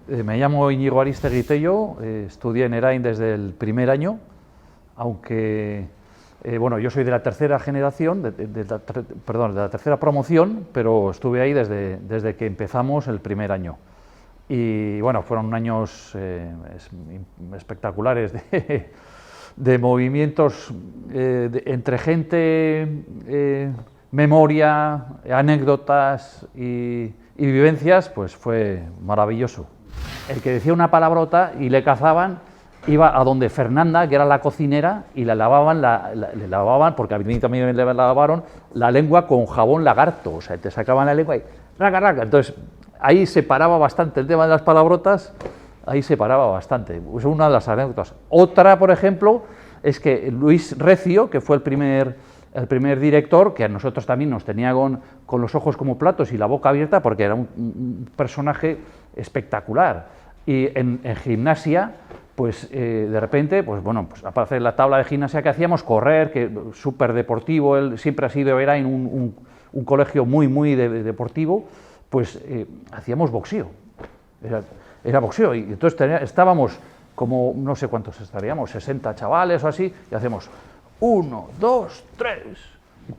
Me llamo Íñigo Arístegui Tello, estudié en ERAIN desde el primer año, aunque bueno, yo soy de la tercera generación, perdón, de la tercera promoción, pero estuve ahí desde que empezamos el primer año. Y bueno, fueron años espectaculares de movimientos entre gente, memoria, anécdotas y vivencias, pues fue maravilloso. El que decía una palabrota y le cazaban, iba a donde Fernanda, que era la cocinera, y le lavaban, porque a mí también le lavaron, la lengua con jabón lagarto, o sea, te sacaban la lengua y raca, raca. Entonces, ahí se paraba bastante el tema de las palabrotas, ahí se paraba bastante. Es una de las anécdotas. Otra, por ejemplo, es que Luis Recio, que fue el primer director, que a nosotros también nos tenía con los ojos como platos y la boca abierta, porque era un personaje espectacular. Y en gimnasia, pues de repente, pues bueno, pues para hacer la tabla de gimnasia que hacíamos, correr, que súper deportivo, él siempre ha sido, era en un colegio muy deportivo, pues hacíamos boxeo, era boxeo, y entonces estábamos como, no sé cuántos estaríamos, 60 chavales o así, y hacemos 1, 2, 3,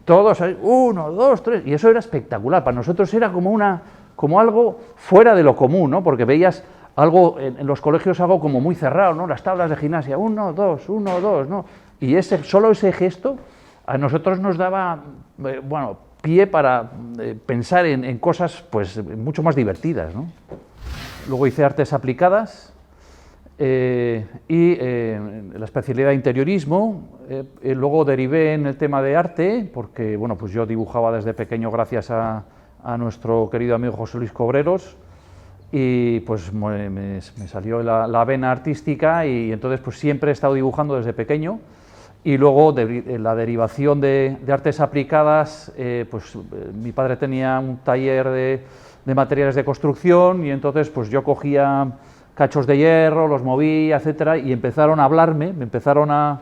todos ahí, 1, 2, 3, y eso era espectacular, para nosotros era como algo fuera de lo común, ¿no? Porque veías algo en los colegios, algo como muy cerrado, ¿no? Las tablas de gimnasia, 1, 2, 1, 2, ¿no? Y solo ese gesto a nosotros nos daba, bueno, pie para pensar en cosas pues mucho más divertidas, ¿no? Luego hice artes aplicadas y la especialidad de interiorismo. Luego derivé en el tema de arte, porque bueno, pues yo dibujaba desde pequeño gracias a nuestro querido amigo José Luis Cobreros, y pues me salió la vena artística, y entonces pues siempre he estado dibujando desde pequeño. Y luego la derivación de artes aplicadas, pues mi padre tenía un taller de materiales de construcción, y entonces pues yo cogía cachos de hierro, los movía, etcétera, y empezaron a hablarme, me empezaron a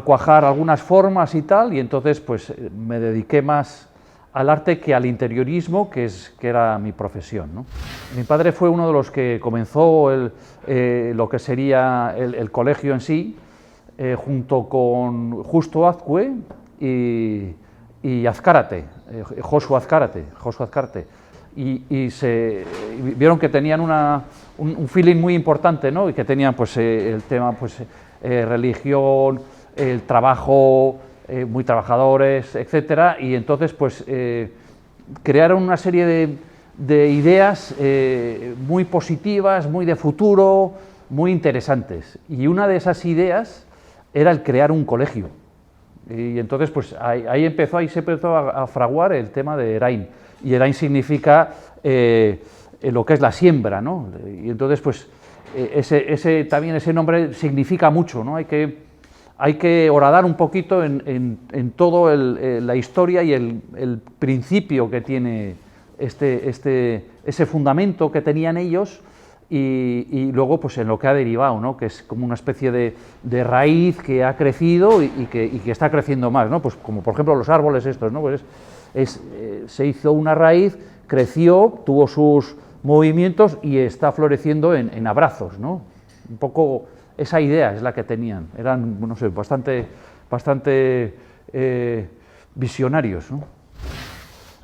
cuajar algunas formas y tal, y entonces pues me dediqué más al arte que al interiorismo, que era mi profesión, ¿no? Mi padre fue uno de los que comenzó lo que sería el colegio en sí, junto con Justo Azcue y Azcárate, Josu Azcárate. Y vieron que tenían un feeling muy importante, ¿no? Y que tenían pues el tema pues religión, el trabajo, muy trabajadores, etcétera, y entonces pues crearon una serie de ideas muy positivas, muy de futuro, muy interesantes. Y una de esas ideas era el crear un colegio. Y entonces pues ahí se empezó a fraguar el tema de ERAIN. Y ERAIN significa lo que es la siembra, ¿no? Y entonces pues también ese nombre significa mucho, ¿no? Hay que horadar un poquito en todo la historia y el principio que tiene ese fundamento que tenían ellos, y luego pues en lo que ha derivado, ¿no? Que es como una especie de raíz que ha crecido y que está creciendo más, ¿no? Pues como por ejemplo los árboles estos, ¿no? Pues se hizo una raíz, creció, tuvo sus movimientos y está floreciendo en abrazos, ¿no? Un poco esa idea es la que tenían, eran, no sé, bastante visionarios, ¿no?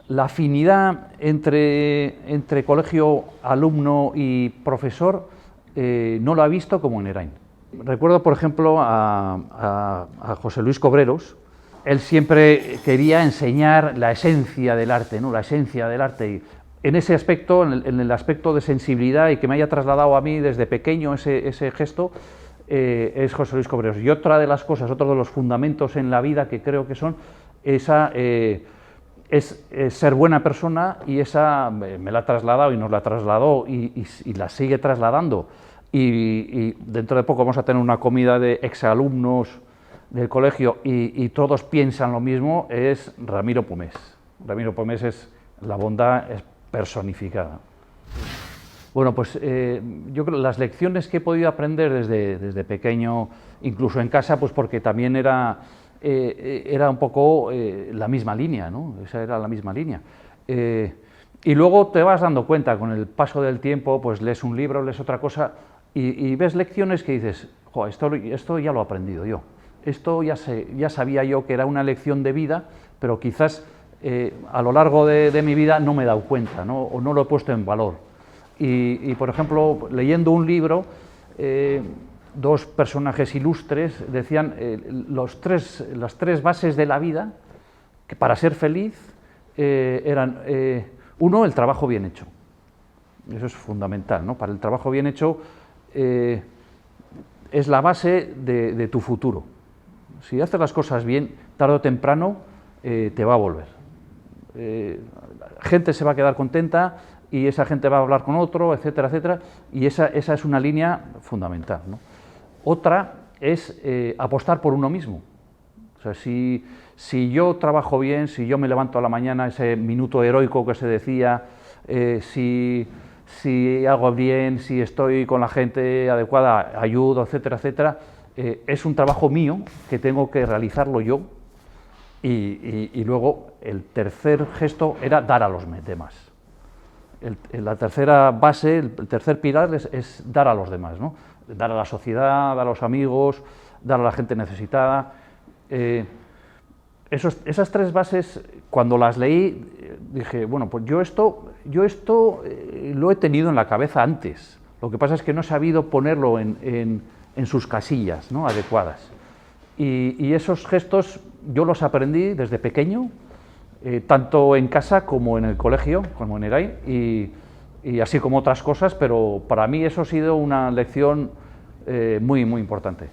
La afinidad entre colegio, alumno y profesor no lo he visto como en ERAIN. Recuerdo, por ejemplo, a José Luis Cobreros. Él siempre quería enseñar la esencia del arte, ¿no? La esencia del arte. Y en ese aspecto, en el aspecto de sensibilidad, y que me haya trasladado a mí desde pequeño ese gesto, es José Luis Cobreros. Y otra de las cosas, otro de los fundamentos en la vida que creo que son, es ser buena persona, y esa me la ha trasladado y nos la trasladó y la sigue trasladando. Y dentro de poco vamos a tener una comida de exalumnos del colegio y todos piensan lo mismo, es Ramiro Pomés. Ramiro Pomés es la bondad personificada. Bueno, pues yo creo que las lecciones que he podido aprender desde pequeño, incluso en casa, pues porque también era un poco la misma línea, ¿no? Esa era la misma línea. Y luego te vas dando cuenta, con el paso del tiempo, pues lees un libro, lees otra cosa, y ves lecciones que dices, jo, esto ya lo he aprendido yo, esto ya sabía yo que era una lección de vida, pero quizás a lo largo de mi vida no me he dado cuenta, ¿no? O no lo he puesto en valor. Y por ejemplo, leyendo un libro, dos personajes ilustres decían las tres bases de la vida, que para ser feliz eran... uno, el trabajo bien hecho. Eso es fundamental, ¿no? Para el trabajo bien hecho es la base de tu futuro. Si haces las cosas bien, tarde o temprano te va a volver. Gente se va a quedar contenta y esa gente va a hablar con otro, etcétera, etcétera, y esa es una línea fundamental, ¿no? Otra es apostar por uno mismo. O sea, si yo trabajo bien, si yo me levanto a la mañana, ese minuto heroico que se decía, si hago bien, si estoy con la gente adecuada, ayudo, etcétera, etcétera, es un trabajo mío que tengo que realizarlo yo. Y luego el tercer gesto era dar a los demás. La tercera base, el tercer pilar es dar a los demás, ¿no? Dar a la sociedad, dar a los amigos, dar a la gente necesitada. Esas tres bases, cuando las leí, dije, bueno, pues yo esto lo he tenido en la cabeza antes. Lo que pasa es que no he sabido ponerlo en sus casillas, ¿no?, adecuadas. Y esos gestos yo los aprendí desde pequeño, tanto en casa como en el colegio, como en ERAI, y así como otras cosas, pero para mí eso ha sido una lección muy, muy importante.